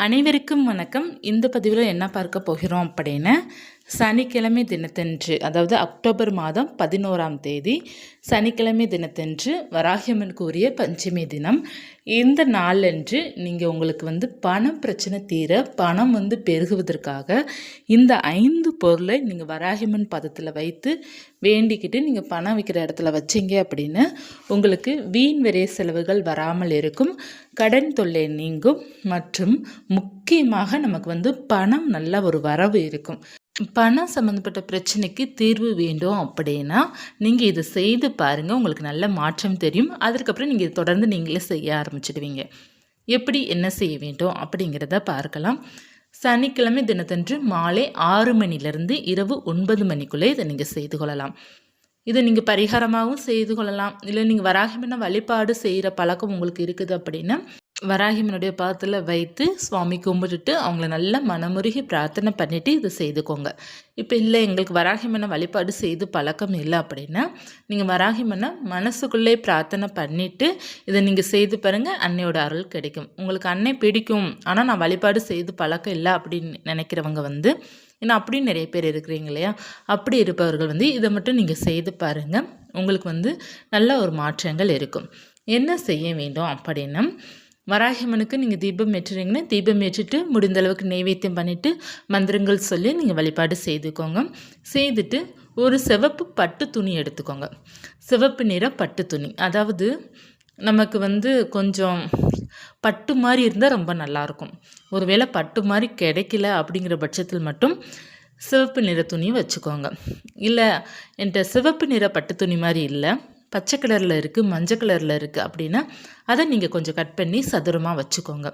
அனைவருக்கும் வணக்கம். இந்த பதிவில் என்ன பார்க்க போகிறோம் அப்படின்னா, சனிக்கிழமை தினத்தன்று, அதாவது அக்டோபர் மாதம் 11ஆம் தேதி சனிக்கிழமை தினத்தன்று வராகியம்மனுக்கு உரிய பஞ்சமி தினம். இந்த நாளன்று நீங்கள் உங்களுக்கு பணம் பிரச்சனை தீர, பணம் பெருகுவதற்காக இந்த 5 பொருளை நீங்கள் வராகியம்மன் பதத்தில் வைத்து வேண்டிக்கிட்டு நீங்கள் பணம் வைக்கிற இடத்துல வச்சிங்க அப்படின்னு உங்களுக்கு வீண் விரை செலவுகள் வராமல் இருக்கும், கடன் தொல்லை நீங்கும், மற்றும் முக்கியமாக நமக்கு பணம் நல்ல ஒரு வரவு இருக்கும். பணம் சம்மந்தப்பட்ட பிரச்சனைக்கு தீர்வு வேண்டும் அப்படின்னா நீங்கள் இதை செய்து பாருங்கள், உங்களுக்கு நல்ல மாற்றம் தெரியும். அதற்கப்புறம் நீங்கள் தொடர்ந்து நீங்களே செய்ய ஆரம்பிச்சிடுவீங்க. எப்படி என்ன செய்ய வேண்டும் அப்படிங்கிறத பார்க்கலாம். சனிக்கிழமை தினத்தன்று மாலை 6 மணிலிருந்து இரவு 9 மணிக்குள்ளே இதை நீங்கள் செய்து கொள்ளலாம். இதை நீங்கள் பரிகாரமாகவும் செய்து கொள்ளலாம். இல்லை நீங்கள் வராகியம்மனை வழிபாடு செய்கிற பழக்கம் உங்களுக்கு இருக்குது அப்படின்னா வராகியம்மனுடைய பாதத்தில் வைத்து சுவாமி கும்பிட்டுட்டு அவங்கள நல்லா மனமுருகி பிரார்த்தனை பண்ணிவிட்டு இதை செய்துக்கோங்க. இப்போ இல்லை எங்களுக்கு வராகியம்மனை வழிபாடு செய்து பழக்கம் இல்லை அப்படின்னா நீங்கள் வராகியம்மனை மனசுக்குள்ளே பிரார்த்தனை பண்ணிவிட்டு இதை நீங்கள் செய்து பாருங்கள், அன்னையோட அருள் கிடைக்கும். உங்களுக்கு அன்னை பிடிக்கும், ஆனால் நான் வழிபாடு செய்து பழக்கம் இல்லை அப்படின்னு நினைக்கிறவங்க ஏன்னா அப்படின்னு நிறைய பேர் இருக்கிறீங்க இல்லையா, அப்படி இருப்பவர்கள் இதை மட்டும் நீங்கள் செய்து பாருங்கள், உங்களுக்கு நல்ல ஒரு மாற்றங்கள் இருக்கும். என்ன செய்ய வேண்டும் அப்படின்னா, வராகியம்மனுக்கு நீங்கள் தீபம் ஏற்றுறீங்கன்னா தீபம் ஏற்றிட்டு முடிந்தளவுக்கு நெய்வேத்தியம் பண்ணிவிட்டு மந்திரங்கள் சொல்லி நீங்கள் வழிபாடு செய்துக்கோங்க. செய்துட்டு ஒரு சிவப்பு பட்டு துணி எடுத்துக்கோங்க. சிவப்பு நிற பட்டு துணி, அதாவது நமக்கு கொஞ்சம் பட்டு மாதிரி இருந்தால் ரொம்ப நல்லாயிருக்கும். ஒருவேளை பட்டு மாதிரி கிடைக்கல அப்படிங்கிற பட்சத்தில் மட்டும் சிவப்பு நிற துணி வச்சுக்கோங்க. இல்லை என்கிட்ட சிவப்பு நிற பட்டு துணி மாதிரி இல்லை, பச்சை கலரில் இருக்குது, மஞ்சள் கலரில் இருக்குது அப்படின்னா அதை நீங்கள் கொஞ்சம் கட் பண்ணி சதுரமாக வச்சுக்கோங்க.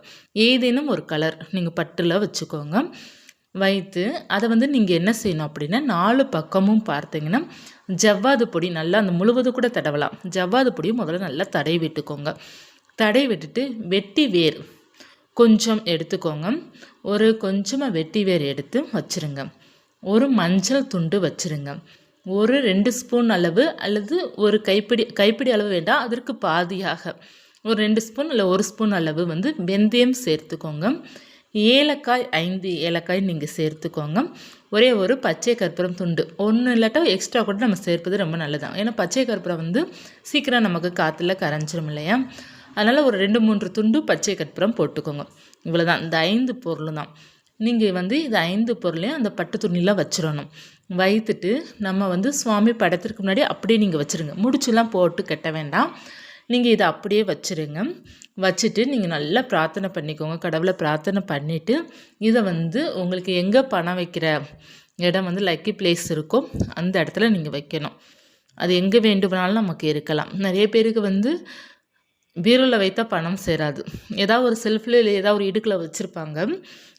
ஏதேனும் ஒரு கலர் நீங்கள் பட்டில் வச்சுக்கோங்க. வைத்து அதை நீங்கள் என்ன செய்யணும் அப்படின்னா 4 பக்கமும் பார்த்தீங்கன்னா ஜவ்வாது பொடி நல்லா அந்த முழுவதும் கூட தடவலாம். ஜவ்வாது பொடியும் முதல்ல நல்லா தடவி விட்டுக்கோங்க. தடவி விட்டுட்டு வெட்டி வேர் கொஞ்சம் எடுத்துக்கோங்க. ஒரு கொஞ்சமாக வெட்டி வேர் எடுத்து வச்சுருங்க. ஒரு மஞ்சள் துண்டு வச்சுருங்க. ஒரு 2 ஸ்பூன் அளவு அல்லது ஒரு கைப்பிடி அளவு வேண்டாம், அதற்கு பாதியாக ஒரு 2 ஸ்பூன் இல்லை 1 ஸ்பூன் அளவு வெந்தயம் சேர்த்துக்கோங்க. ஏலக்காய் 5 ஏலக்காய் நீங்கள் சேர்த்துக்கோங்க. ஒரே ஒரு பச்சை கற்பூரம் துண்டு, ஒன்று இல்லாட்டா எக்ஸ்ட்ரா கூட நம்ம சேர்ப்பது ரொம்ப நல்லதான். ஏன்னா பச்சை கற்பூரம் சீக்கிரம் நமக்கு காற்றுல கரைஞ்சிரும் இல்லையா, அதனால் ஒரு 2-3 துண்டு பச்சை கற்பூரம் போட்டுக்கோங்க. இவ்வளோதான், இந்த 5 பொருள் தான். நீங்கள் இது 5 பொருளையும் அந்த பட்டு துணியில் வச்சிடணும். வைத்துட்டு நம்ம சுவாமி படத்திற்கு முன்னாடி அப்படியே நீங்கள் வச்சுருங்க. முடிச்சுலாம் போட்டு கட்ட வேண்டாம், நீங்கள் இதை அப்படியே வச்சுருங்க. வச்சுட்டு நீங்கள் நல்லா பிரார்த்தனை பண்ணிக்கோங்க. கடவுளை பிரார்த்தனை பண்ணிவிட்டு இதை உங்களுக்கு எங்கே பணம் வைக்கிற இடம் லக்கி பிளேஸ் இருக்கோ அந்த இடத்துல நீங்கள் வைக்கணும். அது எங்கே வேண்டுமானாலும் நமக்கு இருக்கலாம். நிறைய பேருக்கு பீரோவில் வைத்தா பணம் சேராது. ஏதாவது ஒரு செல்ஃபில் இல்லை ஏதாவது ஒரு இடுக்கில் வச்சுருப்பாங்க,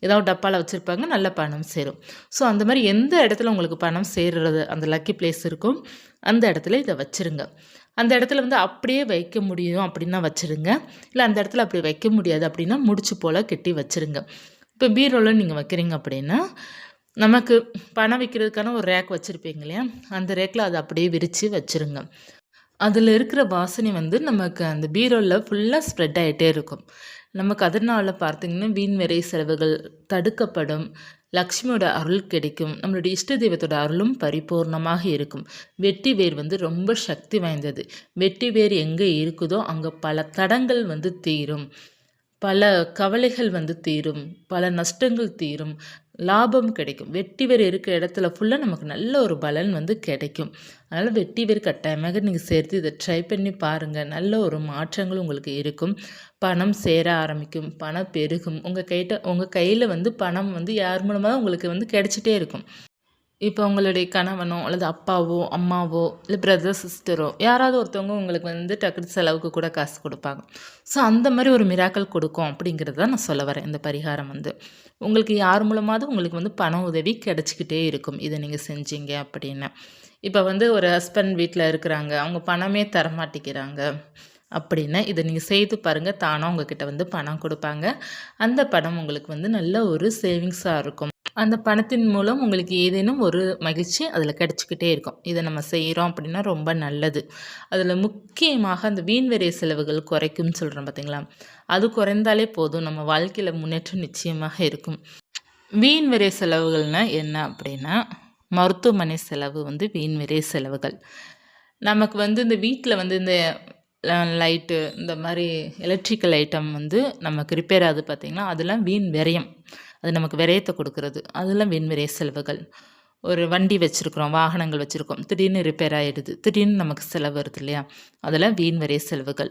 ஏதாவது டப்பாவில் வச்சுருப்பாங்க, நல்ல பணம் சேரும். ஸோ அந்த மாதிரி எந்த இடத்துல உங்களுக்கு பணம் சேருறது அந்த லக்கி பிளேஸ் இருக்கும் அந்த இடத்துல இதை வச்சுருங்க. அந்த இடத்துல அப்படியே வைக்க முடியும் அப்படின்னா வச்சுருங்க. இல்லை அந்த இடத்துல அப்படி வைக்க முடியாது அப்படின்னா முடிச்சு போல் கெட்டி வச்சுருங்க. இப்போ பீரோவில் நீங்கள் வைக்கிறீங்க அப்படின்னா நமக்கு பணம் வைக்கிறதுக்கான ஒரு ரேக் வச்சுருப்பீங்க இல்லையா, அந்த ரேக்கில் அதை அப்படியே விரித்து வச்சுருங்க. அதில் இருக்கிற வாசனை நமக்கு அந்த பீரோவில் ஃபுல்லாக ஸ்ப்ரெட் ஆகிட்டே இருக்கும். நமக்கு அதனால் பார்த்திங்கன்னா வீண் விரை செலவுகள் தடுக்கப்படும், லக்ஷ்மியோட அருள் கிடைக்கும், நம்மளுடைய இஷ்ட தெய்வத்தோட அருளும் பரிபூர்ணமாக இருக்கும். வெட்டி வேர் ரொம்ப சக்தி வாய்ந்தது. வெட்டி வேர் எங்கே இருக்குதோ அங்கே பல தடங்கள் தீரும், பல கவலைகள் தீரும், பல நஷ்டங்கள் தீரும், லாபம் கிடைக்கும். வெட்டி வேர் இருக்கிற இடத்துல ஃபுல்லாக நமக்கு நல்ல ஒரு பலன் கிடைக்கும். அதனால் வெட்டி வேர் கட்டாயமாக நீங்கள் சேர்த்து இதை ட்ரை பண்ணி பாருங்கள். நல்ல ஒரு மாற்றங்கள் உங்களுக்கு இருக்கும். பணம் சேர ஆரம்பிக்கும், பணம் பெருகும். உங்கள் கையில் பணம் யார் மூலமாக உங்களுக்கு கிடைச்சிட்டே இருக்கும். இப்போ உங்களுடைய கணவனோ அல்லது அப்பாவோ அம்மாவோ இல்லை பிரதர் சிஸ்டரோ யாராவது ஒருத்தவங்க உங்களுக்கு டக்குனு செலவுக்கு கூட காசு கொடுப்பாங்க. ஸோ அந்த மாதிரி ஒரு மிராக்கள் கொடுக்கும் அப்படிங்கிறது தான் நான் சொல்ல வரேன். இந்த பரிகாரம் உங்களுக்கு யார் மூலமாவது உங்களுக்கு பண உதவி கிடச்சிக்கிட்டே இருக்கும் இதை நீங்கள் செஞ்சீங்க அப்படின்னு. இப்போ ஒரு ஹஸ்பண்ட் வீட்டில் இருக்கிறாங்க, அவங்க பணமே தரமாட்டிக்கிறாங்க அப்படின்னா இதை நீங்கள் செய்து பாருங்கள், தானாக உங்ககிட்ட பணம் கொடுப்பாங்க. அந்த பணம் உங்களுக்கு நல்ல ஒரு சேவிங்ஸாக இருக்கும். அந்த பணத்தின் மூலம் உங்களுக்கு ஏதேனும் ஒரு மகிழ்ச்சி அதில் கிடச்சிக்கிட்டே இருக்கும். இதை நம்ம செய்கிறோம் அப்படின்னா ரொம்ப நல்லது. அதில் முக்கியமாக அந்த வீண் விரை செலவுகள் குறைக்கும்னு சொல்கிறோம் பார்த்தீங்களா? அது குறைந்தாலே போதும், நம்ம வாழ்க்கையில் முன்னேற்றம் நிச்சயமாக இருக்கும். வீண் விரை செலவுகள்னால் என்ன அப்படின்னா, மருத்துவமனை செலவு வந்து வீண் விரை செலவுகள். நமக்கு வந்து இந்த வீட்டில் வந்து இந்த லைட்டு இந்த மாதிரி எலக்ட்ரிக்கல் ஐட்டம் வந்து நமக்கு ரிப்பேர் ஆகுது பார்த்திங்களா, அதெல்லாம் வீண் விரயம். அது நமக்கு விரயத்தை கொடுக்குறது. அதெல்லாம் வீண் விரை செலவுகள். ஒரு வண்டி வச்சுருக்குறோம், வாகனங்கள் வச்சுருக்கோம், திடீர்னு ரிப்பேர் ஆகிடுது, திடீர்னு நமக்கு செலவு வருது இல்லையா, அதெல்லாம் வீண் விரை செலவுகள்.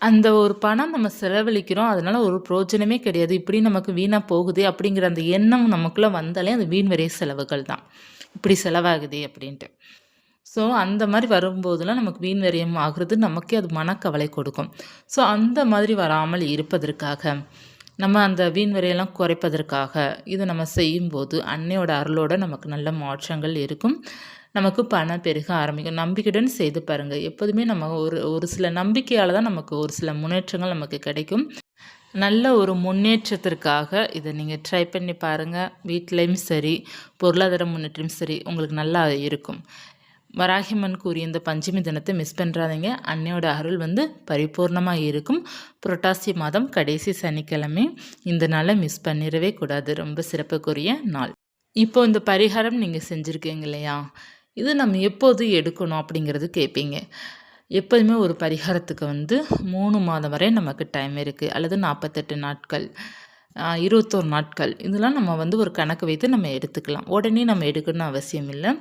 அந்த ஒரு பணம் நம்ம செலவழிக்கிறோம், அதனால் ஒரு பிரயோஜனமே கிடையாது, இப்படி நமக்கு வீணாக போகுது அப்படிங்கிற அந்த எண்ணம் நமக்குள்ளே வந்தாலே அது வீண் விரை செலவுகள் தான். இப்படி செலவாகுதே அப்படின்ட்டு. ஸோ அந்த மாதிரி வரும்போதெல்லாம் நமக்கு வீண் விரயம் ஆகுறது நமக்கே அது மனக்கவலை கொடுக்கும். ஸோ அந்த மாதிரி வராமல் இருப்பதற்காக, நம்ம அந்த வீண் விரையெல்லாம் குறைப்பதற்காக இதை நம்ம செய்யும்போது அன்னையோட அருளோடு நமக்கு நல்ல மாற்றங்கள் இருக்கும். நமக்கு பணம் பெருக ஆரம்பிக்கும். நம்பிக்கையுடன் செய்து பாருங்கள். எப்போதுமே நம்ம ஒரு சில நம்பிக்கையால் தான் நமக்கு ஒரு சில முன்னேற்றங்கள் நமக்கு கிடைக்கும். நல்ல ஒரு முன்னேற்றத்திற்காக இதை நீங்கள் ட்ரை பண்ணி பாருங்கள். வீட்லேயும் சரி, பொருளாதார முன்னேற்றம் சரி, உங்களுக்கு நல்லா இருக்கும். வராகியம்மன் கூறிய இந்த பஞ்சமி தினத்தை மிஸ் பண்ணுறாதீங்க. அன்னையோட அருள் வந்து பரிபூர்ணமாக இருக்கும். புரட்டாசி மாதம் கடைசி சனிக்கிழமை இந்த நாளை மிஸ் பண்ணிடவே கூடாது. ரொம்ப சிறப்புக்குரிய நாள். இப்போ இந்த பரிகாரம் நீங்கள் செஞ்சுருக்கீங்க இல்லையா, இது நம்ம எப்போது எடுக்கணும் அப்படிங்கிறது கேட்பீங்க. எப்போதுமே ஒரு பரிகாரத்துக்கு வந்து 3 மாதம் வரை நமக்கு டைம் இருக்குது, அல்லது 48 நாட்கள், 21 நாட்கள், இதெல்லாம் நம்ம வந்து ஒரு கணக்கு வைத்து நம்ம எடுத்துக்கலாம். உடனே நம்ம எடுக்கணும்னு அவசியம் இல்லை.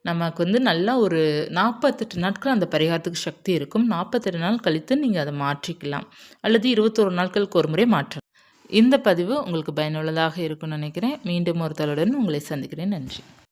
நமக்கு வந்து நல்லா ஒரு 48 நாட்கள் அந்த பரிகாரத்துக்கு சக்தி இருக்கும். 48 நாள் கழித்து நீங்கள் அதை மாற்றிக்கலாம், அல்லது 21 நாட்களுக்கு ஒரு முறை மாற்றலாம். இந்த பதிவு உங்களுக்கு பயனுள்ளதாக இருக்கும்னு நினைக்கிறேன். மீண்டும் ஒரு தகவலுடன் உங்களை சந்திக்கிறேன். நன்றி.